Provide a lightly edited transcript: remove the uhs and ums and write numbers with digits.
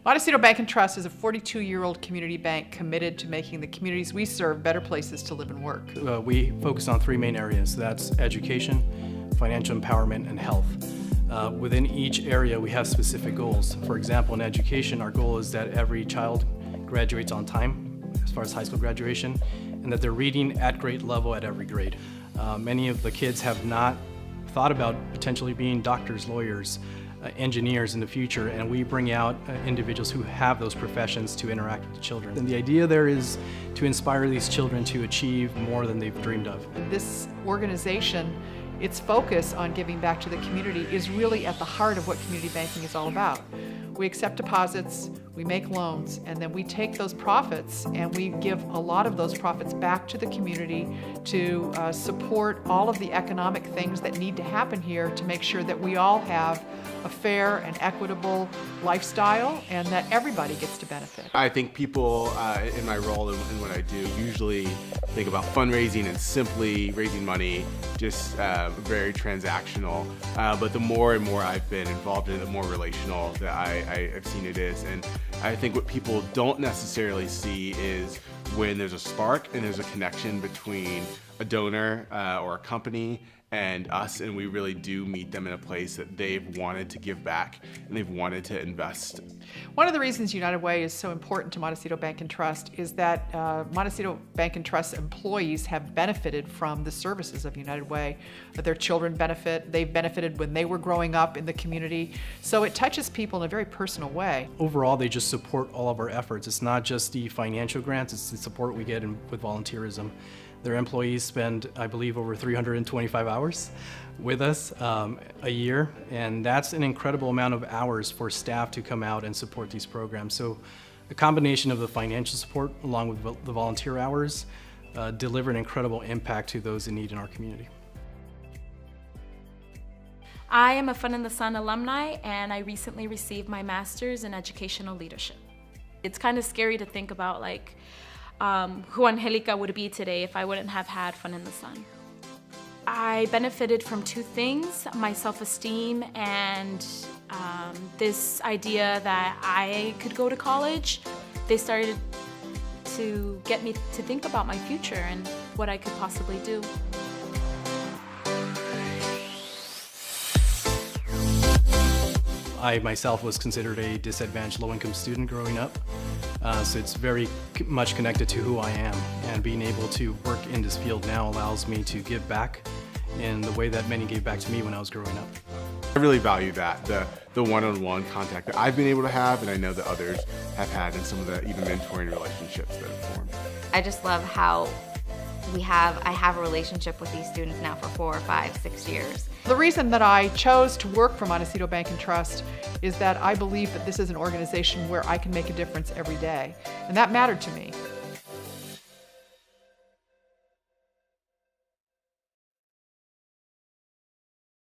Montecito Bank and Trust is a 42-year-old community bank committed to making the communities we serve better places to live and work. We focus on three main areas. That's education, financial empowerment, and health. Within each area, we have specific goals. For example, in education, our goal is that every child graduates on time as far as high school graduation, and that they're reading at grade level at every grade. Many of the kids have not thought about potentially being doctors, lawyers, engineers in the future, and we bring out individuals who have those professions to interact with the children. And the idea there is to inspire these children to achieve more than they've dreamed of. This organization, its focus on giving back to the community is really at the heart of what community banking is all about. We accept deposits, we make loans, and then we take those profits and we give a lot of those profits back to the community to support all of the economic things that need to happen here to make sure that we all have a fair and equitable lifestyle and that everybody gets to benefit. I think people in my role and what I do usually think about fundraising and simply raising money, just very transactional. But the more and more I've been involved in it, the more relational that I've seen it is. And I think what people don't necessarily see is when there's a spark and there's a connection between a donor or a company and us, and we really do meet them in a place that they've wanted to give back and they've wanted to invest. One of the reasons United Way is so important to Montecito Bank and Trust is that Montecito Bank and Trust employees have benefited from the services of United Way. Their children benefit, they've benefited when they were growing up in the community, so it touches people in a very personal way. Overall, they just support all of our efforts. It's not just the financial grants, it's the support we get with volunteerism. Their employees spend, I believe, over 325 hours with us a year, and that's an incredible amount of hours for staff to come out and support these programs. So the combination of the financial support along with the volunteer hours deliver an incredible impact to those in need in our community. I am a Fun in the Sun alumni, and I recently received my master's in educational leadership. It's kind of scary to think about who Angelica would be today if I wouldn't have had Fun in the Sun. I benefited from two things, my self-esteem and this idea that I could go to college. They started to get me to think about my future and what I could possibly do. I myself was considered a disadvantaged low-income student growing up, so it's very much connected to who I am, and being able to work in this field now allows me to give back in the way that many gave back to me when I was growing up. I really value that, the one-on-one contact that I've been able to have, and I know that others have had in some of the even mentoring relationships that have formed. I just love how I have a relationship with these students now for 4, 5, 6 years. The reason that I chose to work for Montecito Bank and Trust is that I believe that this is an organization where I can make a difference every day, and that mattered to me.